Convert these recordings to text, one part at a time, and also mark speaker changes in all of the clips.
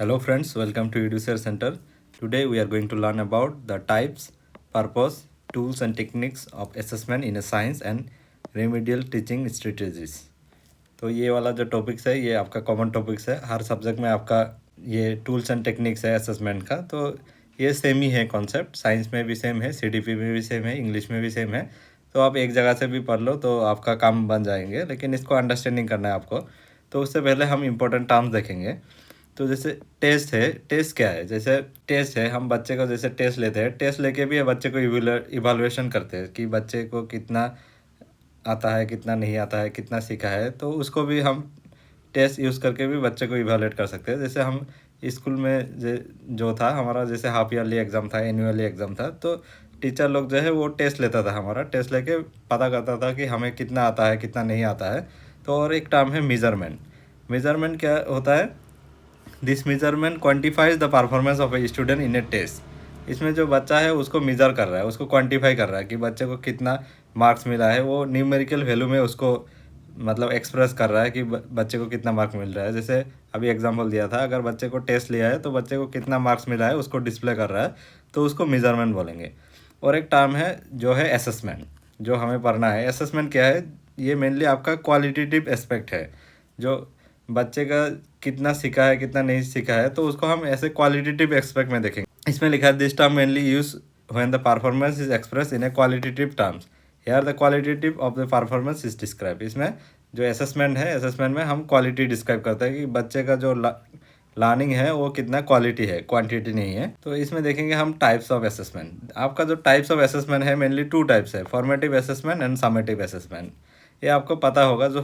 Speaker 1: Hello friends, welcome to EduShare Center. Today we are going to learn about the types, purpose, tools and techniques of assessment in a science and remedial teaching strategies. तो ये वाला जो topics है ये आपका common topics है, हर subject में आपका ये टूल्स एंड टेक्निक्स है असेसमेंट का। तो ये सेम ही है कॉन्सेप्ट, साइंस में भी सेम है, सीडीपी में भी सेम है, इंग्लिश में भी सेम है। तो आप एक जगह से भी पढ़ लो तो आपका काम बन जाएंगे, लेकिन इसको अंडरस्टैंडिंग करना है आपको। तो उससे पहले हम इम्पोर्टेंट टर्म्स देखेंगे। तो जैसे टेस्ट है, टेस्ट क्या है? जैसे टेस्ट है, हम बच्चे को जैसे टेस्ट लेते हैं, टेस्ट लेके भी बच्चे को इवालुएशन करते हैं कि बच्चे को कितना आता है, कितना नहीं आता है, कितना सीखा है। तो उसको भी हम टेस्ट यूज़ करके भी बच्चे को इवेलुएट कर सकते हैं। जैसे हम स्कूल में जो था हमारा, जैसे हाफ ईयरली एग्ज़ाम था, एनुअली एग्ज़ाम था, तो टीचर लोग जो है वो टेस्ट लेता था, हमारा टेस्ट लेके पता करता था कि हमें कितना आता है, कितना नहीं आता है। तो और एक टर्म है मेजरमेंट। मेजरमेंट क्या होता है? This measurement quantifies the performance of a student in a test. इसमें जो बच्चा है उसको मेज़र कर रहा है, उसको क्वान्टिफाई कर रहा है कि बच्चे को कितना मार्क्स मिला है। वो न्यूमेरिकल वैल्यू में उसको मतलब एक्सप्रेस कर रहा है कि बच्चे को कितना मार्क्स मिल रहा है। जैसे अभी एग्जांपल दिया था, अगर बच्चे को टेस्ट लिया है तो बच्चे को कितना मार्क्स मिला है उसको डिस्प्ले कर रहा है, तो उसको मेजरमेंट बोलेंगे। और एक टर्म है जो है असेसमेंट, जो हमें पढ़ना है। असेसमेंट क्या है? ये मेनली आपका क्वालिटेटिव एस्पेक्ट है, जो बच्चे का कितना सीखा है, कितना नहीं सीखा है, तो उसको हम ऐसे क्वालिटेटिव एस्पेक्ट में देखेंगे। इसमें लिखा है this term mainly use when the performance is express in a qualitative terms. Here the qualitative of the performance is describe. इसमें जो असेसमेंट है, असेसमेंट में हम क्वालिटी डिस्क्राइब करते हैं कि बच्चे का जो लर्निंग है वो कितना क्वालिटी है, क्वांटिटी नहीं है। तो इसमें देखेंगे हम टाइप्स ऑफ असेसमेंट। आपका जो टाइप्स ऑफ असेसमेंट है मेनली टू टाइप्स है, formative assessment and summative assessment. ये आपको पता होगा। जो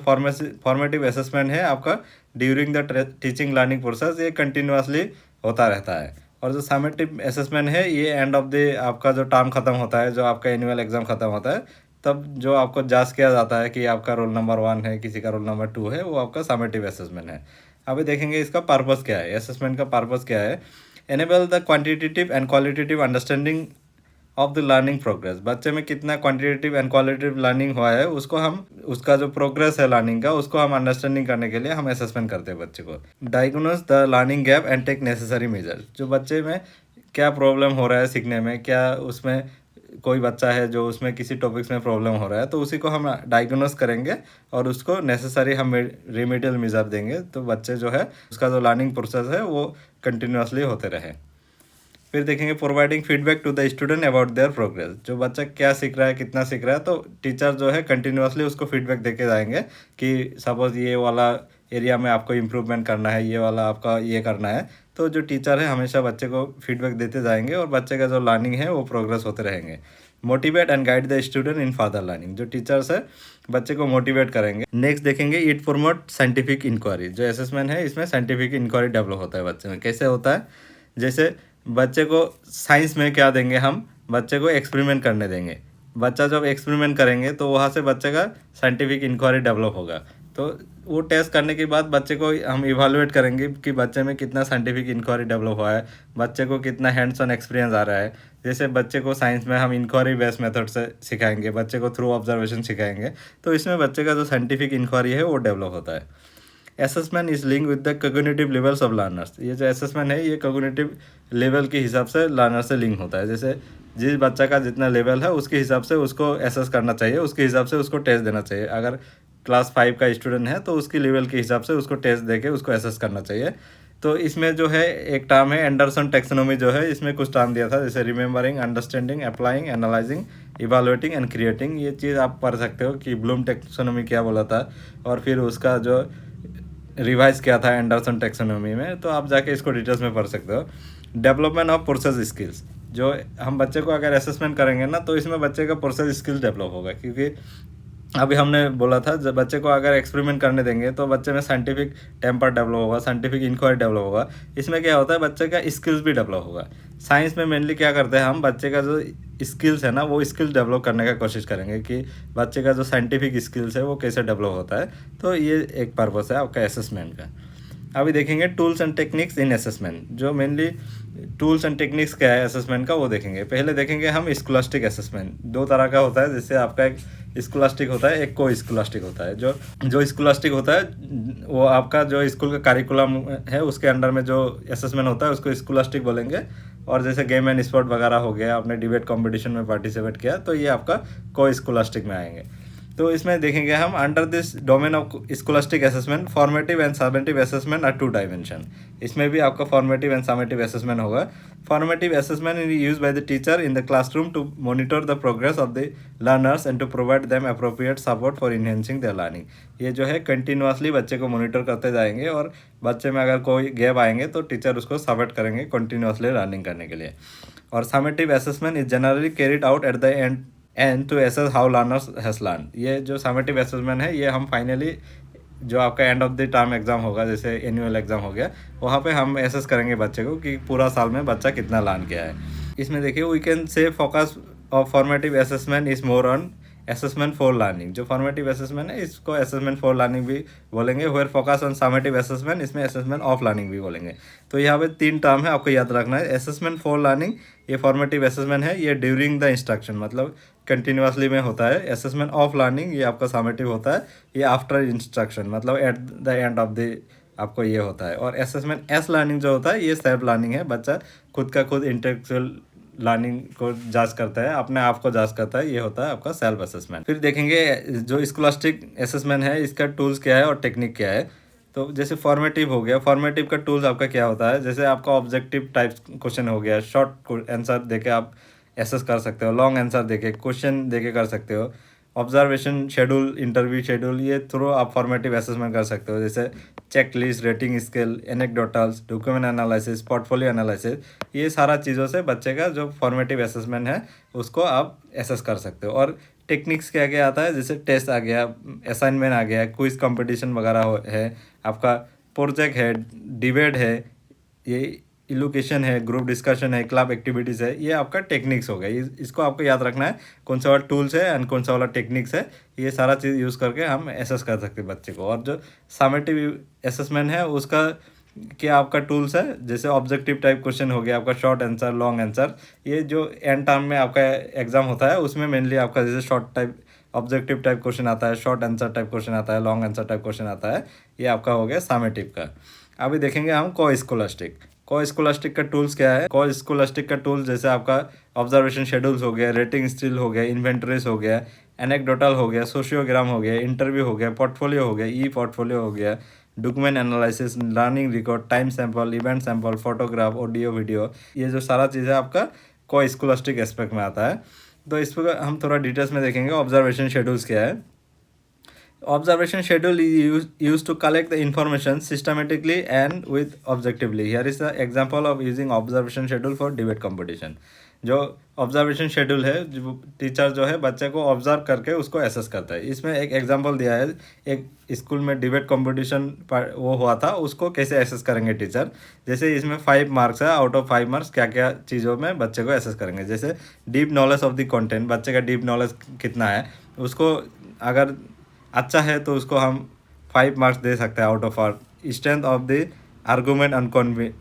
Speaker 1: फॉर्मेटिव असेसमेंट है आपका during the teaching learning process, ये कंटिन्यूसली होता रहता है। और जो समेटिव असेसमेंट है ये एंड ऑफ द आपका जो टर्म ख़त्म होता है, जो आपका एनुअल एग्ज़ाम ख़त्म होता है, तब जो आपको जांच किया जाता है कि आपका रोल नंबर 1 है, किसी का रोल नंबर 2 है, वो आपका समेटिव असेसमेंट है। अभी देखेंगे इसका पर्पस क्या है, असेसमेंट का पर्पस क्या है। Enable the quantitative and qualitative understanding of the learning progress. बच्चे में कितना क्वांटिटेटिव एंड क्वालिटेटिव लर्निंग हुआ है, उसको हम उसका जो प्रोग्रेस है लर्निंग का, उसको हम अंडरस्टैंडिंग करने के लिए हम असेसमेंट करते हैं बच्चे को। Diagnose the learning gap and take necessary measure. जो बच्चे में क्या प्रॉब्लम हो रहा है सीखने में, क्या उसमें कोई बच्चा है जो उसमें किसी टॉपिक्स में प्रॉब्लम हो रहा है, तो उसी को हम डायग्नोस करेंगे और उसको नेसेसरी हम रेमेडियल मेजर देंगे, तो बच्चे जो है उसका जो लर्निंग प्रोसेस है वो कंटिन्यूसली होते रहे। फिर देखेंगे providing feedback to the student about their progress. जो बच्चा क्या सीख रहा है, कितना सीख रहा है, तो टीचर जो है कंटिन्यूसली उसको फीडबैक देके जाएंगे कि सपोज ये वाला एरिया में आपको इम्प्रूवमेंट करना है, ये वाला आपका ये करना है। तो जो टीचर है हमेशा बच्चे को फीडबैक देते जाएंगे और बच्चे का जो लर्निंग है वो प्रोग्रेस होते रहेंगे। Motivate and guide the student in further learning. जो टीचर्स है बच्चे को मोटिवेट करेंगे। नेक्स्ट देखेंगे इट प्रमोट साइंटिफिक इंक्वायरी। जो असेसमेंट है इसमें साइंटिफिक इंक्वायरी डेवलप होता है बच्चे में। कैसे होता है? जैसे बच्चे को साइंस में क्या देंगे, हम बच्चे को एक्सपेरिमेंट करने देंगे। बच्चा जब एक्सपेरिमेंट करेंगे तो वहाँ से बच्चे का साइंटिफिक इंक्वायरी डेवलप होगा। तो वो टेस्ट करने के बाद बच्चे को हम इवालुएट करेंगे कि बच्चे में कितना साइंटिफिक इंक्वायरी डेवलप हुआ है, बच्चे को कितना हैंड्स ऑन एक्सपीरियंस आ रहा है। जैसे बच्चे को साइंस में हम इंक्वायरी बेस्ड मेथड से सिखाएंगे, बच्चे को थ्रू ऑब्जर्वेशन सिखाएंगे, तो इसमें बच्चे का जो साइंटिफिक इंक्वायरी है वो डेवलप होता है। Assessment is link with the cognitive levels of learners. ये जो असेसमेंट है ये कॉग्निटिव लेवल के हिसाब से लर्नर से लिंक होता है। जैसे जिस बच्चा का जितना लेवल है उसके हिसाब से उसको असेस करना चाहिए, उसके हिसाब से उसको टेस्ट देना चाहिए। अगर क्लास 5 का स्टूडेंट है तो उसकी लेवल के हिसाब से उसको टेस्ट देके उसको असेस करना चाहिए। तो इसमें जो है एक टर्म है एंडरसन टैक्सोनॉमी, जो है इसमें कुछ टर्म दिया था, जैसे remembering, understanding, applying, analysing, evaluating and creating. ये चीज़ आप पढ़ सकते हो कि ब्लूम टैक्सोनॉमी क्या बोला था और फिर उसका जो रिवाइज किया था एंडरसन टैक्सोनॉमी में, तो आप जाके इसको डिटेल्स में पढ़ सकते हो। Development of process skills. जो हम बच्चे को अगर असेसमेंट करेंगे ना, तो इसमें बच्चे का प्रोसेस स्किल्स डेवलप होगा। क्योंकि अभी हमने बोला था जब बच्चे को अगर एक्सपेरिमेंट करने देंगे तो बच्चे में साइंटिफिक टेम्पर डेवलप होगा, साइंटिफिक इंक्वायरी डेवलप होगा। इसमें क्या होता है, बच्चे का स्किल्स भी डेवलप होगा। साइंस में मेनली क्या करते हैं हम, बच्चे का जो स्किल्स है ना वो स्किल्स डेवलप करने का कोशिश करेंगे कि बच्चे का जो साइंटिफिक स्किल्स है वो कैसे डेवलप होता है। तो ये एक पर्पस है आपका असेसमेंट का। अभी देखेंगे tools and techniques in assessment. जो मेनली टूल्स एंड टेक्निक्स क्या है असेसमेंट का वो देखेंगे। पहले देखेंगे हम स्कॉलास्टिक असेसमेंट। दो तरह का होता है, जैसे आपका एक स्कॉलास्टिक होता है, एक को स्कॉलास्टिक होता है। जो जो स्कॉलास्टिक होता है वो आपका जो स्कूल का करिकुलम है उसके अंडर में जो असेसमेंट होता है उसको स्कॉलास्टिक बोलेंगे। और जैसे गेम एंड स्पोर्ट वगैरह हो गया, आपने डिबेट कंपटीशन में पार्टिसिपेट किया, तो ये आपका को स्कॉलास्टिक में आएंगे। तो इसमें देखेंगे हम under this domain of scholastic assessment formative and summative assessment are two dimension. इसमें भी आपका फॉर्मेटिव एंड समेटिव असेसमेंट होगा। Formative assessment is use by the teacher in the classroom to monitor the progress of the learners and to provide them appropriate support for enhancing their learning. ये जो है continuously बच्चे को monitor करते जाएंगे और बच्चे में अगर कोई गैप आएंगे तो टीचर उसको सपोर्ट करेंगे कंटिन्यूसली लर्निंग करने के लिए। और summative assessment is generally carried out at the end to assess how learners has learn. ये जो समेटिव असेसमेंट है ये हम फाइनली जो आपका end of the term exam होगा, जैसे एनुअल एग्जाम हो गया, वहाँ पे हम एसेस करेंगे बच्चे को कि पूरा साल में बच्चा कितना लर्न किया है। इसमें देखिए we can say focus of formative assessment is more on assessment for learning. जो फॉर्मेटिव असेसमेंट है इसको असेसमेंट फॉर लर्निंग भी बोलेंगे। Where focus on summative assessment, इसमें असेसमेंट ऑफ लर्निंग भी बोलेंगे। तो यहाँ पे 3 टर्म है, आपको याद रखना है। असेसमेंट फॉर लर्निंग ये फॉर्मेटिव असेसमेंट है, ये ड्यूरिंग द इंस्ट्रक्शन मतलब कंटिन्यूसली में होता है। असेसमेंट ऑफ लर्निंग ये आपका समेटिव होता है, ये आफ्टर इंस्ट्रक्शन मतलब eight the end of the आपको ये होता है। और असेसमेंट एस लर्निंग जो होता है ये सेल्फ लर्निंग है, बच्चा खुद का खुद इंटेलेक्चुअल लर्निंग को जांच करता है, अपने आप को जांच करता है, ये होता है आपका सेल्फ असेसमेंट। फिर देखेंगे जो स्कॉलास्टिक असेसमेंट है इसका टूल्स क्या है और टेक्निक क्या है। तो जैसे फॉर्मेटिव हो गया, फॉर्मेटिव का टूल्स आपका क्या होता है, जैसे आपका ऑब्जेक्टिव टाइप क्वेश्चन हो गया, शॉर्ट आंसर देके आप एसेस कर सकते हो, लॉन्ग आंसर देके क्वेश्चन देके कर सकते हो, ऑब्जर्वेशन शेड्यूल, इंटरव्यू शेड्यूल, ये थ्रू आप फॉर्मेटिव असेसमेंट कर सकते हो। जैसे check list, rating scale, anecdotals, document analysis, portfolio analysis, ये सारा चीज़ों से बच्चे का जो फॉर्मेटिव असेसमेंट है उसको आप एसेस कर सकते हो। और टेक्निक्स क्या क्या आता है, जैसे टेस्ट आ गया, असाइनमेंट आ गया, क्विज कंपटीशन वगैरह है, आपका प्रोजेक्ट है, डिबेट है, ये इलोकेशन है, ग्रुप डिस्कशन है, क्लब एक्टिविटीज़ है, ये आपका टेक्निक्स हो गया। इसको आपको याद रखना है, कौन सा वाला टूल्स है एंड कौन सा वाला टेक्निक्स है, ये सारा चीज़ यूज़ करके हम एसेस कर सकते हैं बच्चे को। और जो समेटिव असेसमेंट है उसका क्या आपका टूल्स है, जैसे ऑब्जेक्टिव टाइप क्वेश्चन हो गया, आपका शॉर्ट आंसर, लॉन्ग आंसर, ये जो एंड टर्म में आपका एग्जाम होता है उसमें मेनली आपका जैसे short type objective type question आता है, शॉर्ट आंसर टाइप क्वेश्चन आता है, लॉन्ग आंसर टाइप क्वेश्चन आता है, ये आपका हो गया समेटिव का। अभी देखेंगे हम को स्कॉलास्टिक। को स्कॉलास्टिक का टूल्स क्या है। को स्कॉलास्टिक का टूल्स जैसे आपका ऑब्जर्वेशन शेड्यूल्स हो गया, रेटिंग स्टिल हो गया, इन्वेंटरीज हो गया, एनेक्डोटल हो गया, सोशियोग्राम हो गया, इंटरव्यू हो गया, पोर्टफोलियो हो गया, ई पोर्टफोलियो हो गया, document analysis, learning record, time sample, event sample, photograph, audio video, ये जो सारा चीज़ है आपका को स्कॉलास्टिक एस्पेक्ट में आता है। तो इस पर हम थोड़ा डिटेल्स में देखेंगे। ऑब्जर्वेशन शेड्यूल्स क्या है। Observation schedule is used to collect the information systematically and with objectively. Here is the example of using observation schedule for debate competition. जो ऑब्जर्वेशन शेड्यूल है, जो टीचर जो है बच्चे को ऑब्जर्व करके उसको एसेस करता है। इसमें एक एग्जांपल दिया है, एक स्कूल में डिबेट कंपटीशन वो हुआ था, उसको कैसे एसेस करेंगे टीचर। जैसे इसमें 5 मार्क्स है, आउट ऑफ 5 मार्क्स क्या क्या चीज़ों में बच्चे को एसेस करेंगे। जैसे deep knowledge of the content, बच्चे का डीप नॉलेज कितना है, उसको अगर अच्छा है तो उसको हम 5 मार्क्स दे सकते हैं out of 5। Strength of the argument and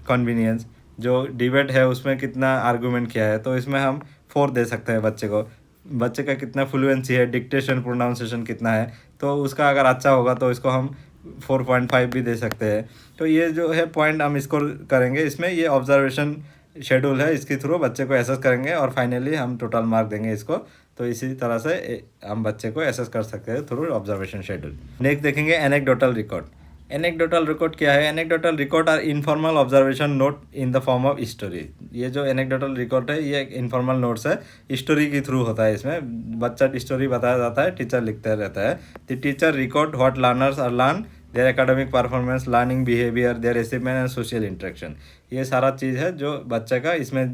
Speaker 1: convenience, जो डिबेट है उसमें कितना आर्गूमेंट किया है तो इसमें हम 4 दे सकते हैं बच्चे को। बच्चे का कितना फ्लुएंसी है, डिक्टेशन, प्रोनाउंसिएशन कितना है, तो उसका अगर अच्छा होगा तो इसको हम 4.5 भी दे सकते हैं। तो ये जो है पॉइंट हम इसको करेंगे। इसमें ये ऑब्जर्वेशन शेड्यूल है, इसके थ्रू बच्चे को एसेस करेंगे और फाइनली हम टोटल मार्क देंगे इसको। तो इसी तरह से हम बच्चे को एसेस कर सकते हैं थ्रू ऑब्जर्वेशन शेड्यूल। नेक्स्ट देखेंगे एनेक्डोटल रिकॉर्ड। एनेक्डोटल रिकॉर्ड क्या है। Anecdotal record are informal observation note in the form of story. ये जो एनेक्डोटल रिकॉर्ड है ये एक इनफॉर्मल नोट्स है, स्टोरी के थ्रू होता है। इसमें बच्चा स्टोरी बताया जाता है, टीचर लिखते रहता है। The teacher record what learners are learn, their academic performance, learning behaviour, their achievement and social interaction. ये सारा चीज़ है जो बच्चे का इसमें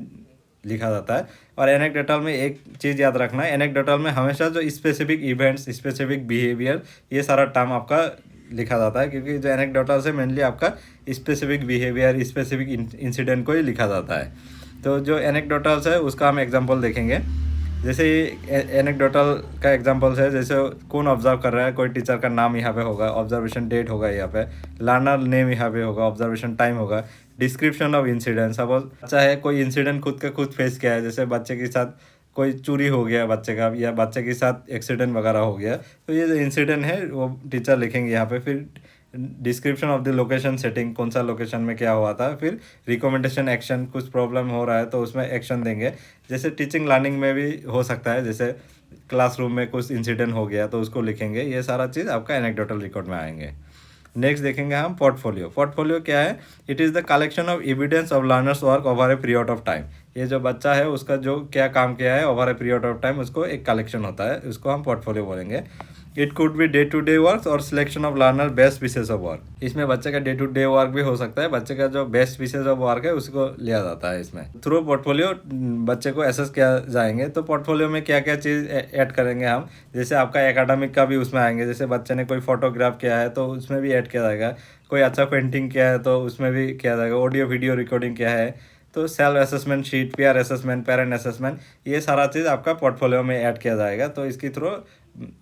Speaker 1: लिखा जाता है। और एनेक्डोटल में एक चीज़ याद रखना है, एनेक्डोटल में हमेशा जो स्पेसिफिक इवेंट्स, स्पेसिफिक बिहेवियर, ये सारा टर्म आपका लिखा जाता है, क्योंकि जो एनेक्डोटल से मेनली आपका स्पेसिफिक बिहेवियर, स्पेसिफिक इंसिडेंट को ही लिखा जाता है। तो जो एनेक्डोटल्स है उसका हम एग्जांपल देखेंगे। जैसे एनेक्डोटल का एग्जांपल्स है, जैसे कौन ऑब्जर्व कर रहा है, कोई टीचर का नाम यहाँ पे होगा, ऑब्जर्वेशन डेट होगा यहाँ पे, लर्नर नेम यहाँ पे होगा, ऑब्जर्वेशन टाइम होगा, डिस्क्रिप्शन ऑफ इंसिडेंट। सपोज अच्छा है कोई इंसिडेंट खुद का खुद फेस किया है, जैसे बच्चे के साथ कोई चोरी हो गया बच्चे का या बच्चे के साथ एक्सीडेंट वगैरह हो गया, तो ये जो इंसिडेंट है वो टीचर लिखेंगे यहाँ पे। फिर description of the location setting, कौन सा लोकेशन में क्या हुआ था। फिर रिकमेंडेशन एक्शन, कुछ प्रॉब्लम हो रहा है तो उसमें एक्शन देंगे। जैसे टीचिंग लर्निंग में भी हो सकता है, जैसे क्लासरूम में कुछ इंसिडेंट हो गया तो उसको लिखेंगे। ये सारा चीज़ आपका एनेक्डोटल रिकॉर्ड में आएंगे। नेक्स्ट देखेंगे हम पोर्टफोलियो। पोर्टफोलियो क्या है? It is the collection of evidence of learners work over a period of time. ये जो बच्चा है उसका जो क्या काम किया है over a period of time, उसको एक कलेक्शन होता है, उसको हम पोर्टफोलियो बोलेंगे। It could be day to day work और selection of learner best pieces of work. इसमें बच्चे का डे टू डे वर्क भी हो सकता है, बच्चे का जो बेस्ट पीसेस ऑफ वर्क है उसको लिया जाता है इसमें। थ्रू पोर्टफोलियो बच्चे को एसेस किया जाएंगे। तो पोर्टफोलियो में क्या क्या चीज़ ऐड करेंगे हम, जैसे आपका एकेडमिक का भी उसमें आएंगे। जैसे बच्चे ने कोई फोटोग्राफ किया है तो उसमें भी ऐड किया जाएगा, कोई अच्छा पेंटिंग किया है तो उसमें भी किया जाएगा, ऑडियो वीडियो रिकॉर्डिंग किया है तो self assessment sheet, peer assessment, parent assessment, ये सारा चीज़ आपका पोर्टफोलियो में ऐड किया जाएगा। तो इसके थ्रू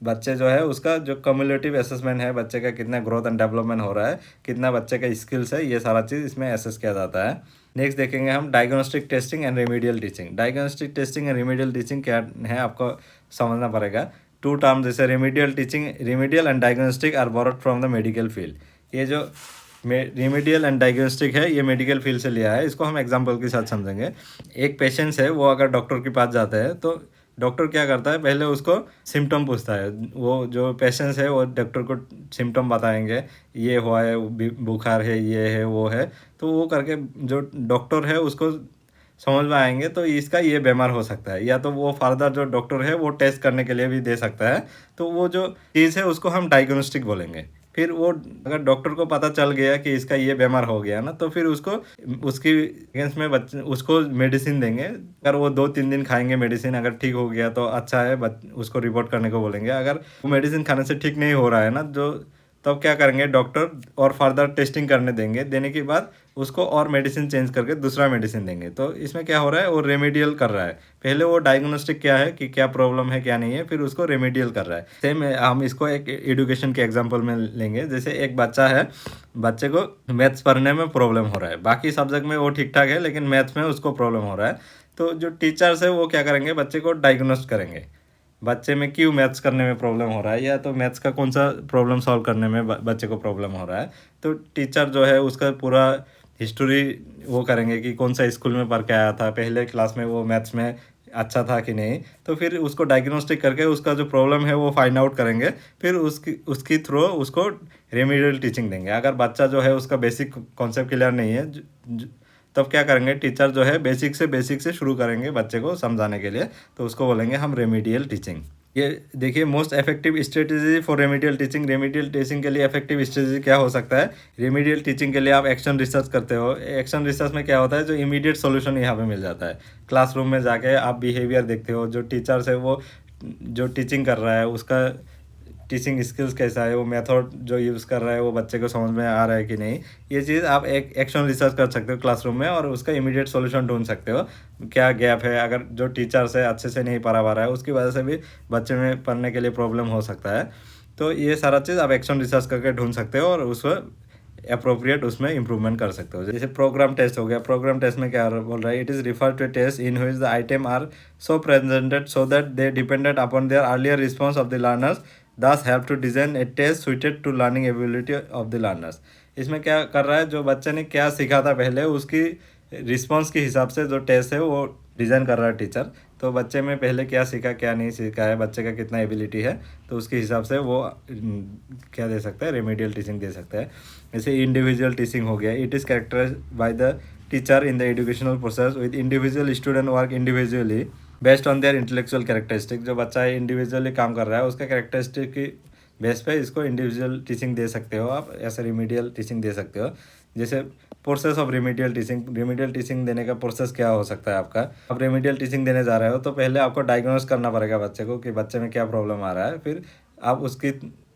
Speaker 1: बच्चे जो है उसका जो कम्युलेटिव असेसमेंट है, बच्चे का कितना ग्रोथ एंड डेवलपमेंट हो रहा है, कितना बच्चे का स्किल्स है, ये सारा चीज़ इसमें असेस किया जाता है। नेक्स्ट देखेंगे हम diagnostic testing and remedial teaching. Diagnostic testing and remedial teaching क्या है आपको समझना पड़ेगा। टू टर्म जैसे remedial teaching, remedial and diagnostic are borrowed from the medical field. ये जो रेमेडियल एंड डायग्नोस्टिक है ये मेडिकल फील्ड से लिया है। इसको हम एग्जांपल के साथ समझेंगे। एक पेशेंट्स है, वो अगर डॉक्टर के पास जाता है तो डॉक्टर क्या करता है, पहले उसको सिम्टम पूछता है। वो जो पेशेंट्स है वो डॉक्टर को सिम्टम बताएंगे, ये हुआ है, बुखार है, ये है, वो है। तो वो करके जो डॉक्टर है उसको समझ में आएंगे तो इसका ये बीमार हो सकता है, या तो वो फर्दर जो डॉक्टर है वो टेस्ट करने के लिए भी दे सकता है। तो वो जो चीज़ है उसको हम डायग्नोस्टिक बोलेंगे। फिर वो अगर डॉक्टर को पता चल गया कि इसका ये बीमार हो गया ना, तो फिर उसको उसकी अगेंस्ट में बच्चे उसको मेडिसिन देंगे। अगर वो 2-3 दिन खाएंगे मेडिसिन, अगर ठीक हो गया तो अच्छा है, उसको रिपोर्ट करने को बोलेंगे। अगर वो मेडिसिन खाने से ठीक नहीं हो रहा है ना जो, तब क्या करेंगे, डॉक्टर और फर्दर टेस्टिंग करने देंगे। देने के बाद उसको और मेडिसिन चेंज करके दूसरा मेडिसिन देंगे। तो इसमें क्या हो रहा है, वो रेमेडियल कर रहा है। पहले वो डायग्नोस्टिक क्या है कि क्या प्रॉब्लम है क्या नहीं है, फिर उसको रेमेडियल कर रहा है। सेम हम इसको एक एजुकेशन के एग्जांपल में लेंगे। जैसे एक बच्चा है, बच्चे को मैथ्स पढ़ने में प्रॉब्लम हो रहा है, बाकी सब्जेक्ट में वो ठीक ठाक है लेकिन मैथ्स में उसको प्रॉब्लम हो रहा है। तो जो टीचर्स है वो क्या करेंगे, बच्चे को डायग्नोस्ट करेंगे, बच्चे में क्यों मैथ्स करने में प्रॉब्लम हो रहा है, या तो मैथ्स का कौन सा प्रॉब्लम सॉल्व करने में बच्चे को प्रॉब्लम हो रहा है। तो टीचर जो है उसका पूरा हिस्ट्री वो करेंगे कि कौन सा स्कूल में पढ़ के आया था, पहले क्लास में वो मैथ्स में अच्छा था कि नहीं। तो फिर उसको डायग्नोस्टिक करके उसका जो प्रॉब्लम है वो फाइंड आउट करेंगे। फिर उसकी थ्रू उसको रेमेडियल टीचिंग देंगे। अगर बच्चा जो है उसका बेसिक कॉन्सेप्ट क्लियर नहीं है तब क्या करेंगे, टीचर जो है बेसिक से शुरू करेंगे बच्चे को समझाने के लिए। तो उसको बोलेंगे हम रेमेडियल टीचिंग। ये देखिए, most effective strategy for remedial teaching. Remedial teaching के लिए इफेक्टिव स्ट्रेटेजी क्या हो सकता है? रेमेडियल टीचिंग के लिए आप एक्शन रिसर्च करते हो। एक्शन रिसर्च में क्या होता है, जो इमीडिएट सॉल्यूशन यहाँ पे मिल जाता है। क्लासरूम में जाके आप बिहेवियर देखते हो, जो टीचर्स है वो जो टीचिंग कर रहा है उसका टीचिंग स्किल्स कैसा है, वो मेथड जो यूज़ कर रहा है वो बच्चे को समझ में आ रहा है कि नहीं। ये चीज़ आप एक एक्शन रिसर्च कर सकते हो क्लासरूम में, और उसका इमीडिएट सॉल्यूशन ढूंढ सकते हो। क्या गैप है, अगर जो टीचर्स है अच्छे से नहीं पढ़ा रहा है उसकी वजह से भी बच्चे में पढ़ने के लिए प्रॉब्लम हो सकता है। तो ये सारा चीज़ आप एक्शन रिसर्च करके ढूंढ सकते हो और उसको अप्रोप्रिएट उसमें इंप्रूवमेंट कर सकते हो। जैसे प्रोग्राम टेस्ट हो गया। प्रोग्राम टेस्ट में क्या बोल रहा है, it is refer to test in which the item are so presented so that they depended upon their earlier response of the learners, thus help to design a test suited to learning ability of the learners. इसमें क्या कर रहा है, जो बच्चे ने क्या सीखा था पहले उसकी रिस्पॉन्स के हिसाब से जो टेस्ट है वो डिज़ाइन कर रहा है टीचर। तो बच्चे में पहले क्या सीखा क्या नहीं सीखा है, बच्चे का कितना एबिलिटी है, तो उसके हिसाब से वो क्या दे सकता है, रेमेडियल टीचिंग दे सकता है। जैसे इंडिविजुअल टीचिंग हो गया। It is characterize by the teacher in the educational process with individual student work individually based on their intellectual characteristic. जो बच्चा है इंडिविजुअली काम कर रहा है उसका कैरेक्टरिस्टिक की बेस पे इसको इंडिविजुअल टीचिंग दे सकते हो आप, ऐसे रिमीडियल टीचिंग दे सकते हो। जैसे process of remedial teaching. Remedial teaching देने का प्रोसेस क्या हो सकता है आपका, आप रेमेडियल टीचिंग देने जा रहे हो तो पहले आपको डायग्नोस करना पड़ेगा बच्चे को कि बच्चे में क्या प्रॉब्लम आ रहा है। फिर आप उसके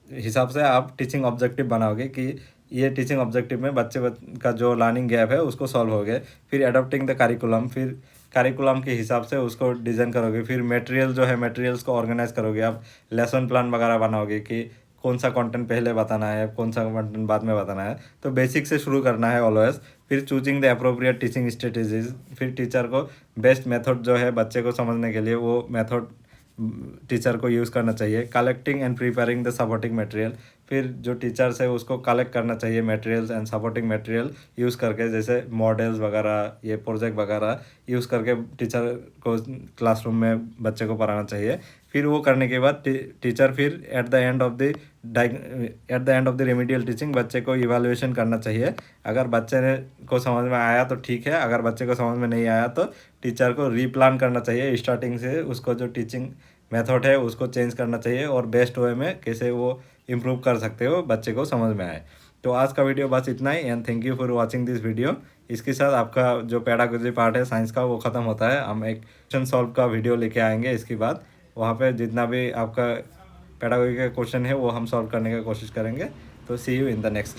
Speaker 1: हिसाब से आप टीचिंग ऑब्जेक्टिव बनाओगे कि ये टीचिंग ऑब्जेक्टिव में बच्चे का जो लर्निंग गैप है उसको सॉल्व हो गए। फिर अडोप्टिंग द करिकुलम, फिर करिकुलम के हिसाब से उसको डिज़ाइन करोगे। फिर मटेरियल जो है मटेरियल्स को ऑर्गेनाइज करोगे, आप लेसन प्लान वगैरह बनाओगे कि कौन सा कंटेंट पहले बताना है, कौन सा कंटेंट बाद में बताना है। तो बेसिक से शुरू करना है ऑलवेज, फिर choosing the appropriate teaching strategies, फिर टीचर को बेस्ट मेथड जो है बच्चे को समझने के लिए वो मेथड टीचर को यूज़ करना चाहिए। Collecting and preparing the supporting material, फिर जो टीचर्स है उसको कलेक्ट करना चाहिए materials and supporting material use करके, जैसे मॉडल्स वगैरह, ये प्रोजेक्ट वगैरह यूज़ करके टीचर को क्लासरूम में बच्चे को पढ़ाना चाहिए। फिर वो करने के बाद टीचर फिर eight the end of the remedial teaching बच्चे को इवैल्यूएशन करना चाहिए। अगर बच्चे को समझ में आया तो ठीक है, अगर बच्चे को समझ में नहीं आया तो टीचर को रीप्लान करना चाहिए स्टार्टिंग से, उसको जो टीचिंग मेथड है उसको चेंज करना चाहिए और बेस्ट वे में कैसे वो इम्प्रूव कर सकते हो बच्चे को समझ में आए। तो आज का वीडियो बस इतना ही and thank you for watching this video. इसके साथ आपका जो पेडागोजी पार्ट है साइंस का वो ख़त्म होता है। हम एक क्वेश्चन सॉल्व का वीडियो लेके आएंगे इसके बाद, वहाँ पे जितना भी आपका पेडागोजी का क्वेश्चन है वो हम सॉल्व करने की कोशिश करेंगे। तो सी यू इन द नेक्स्ट।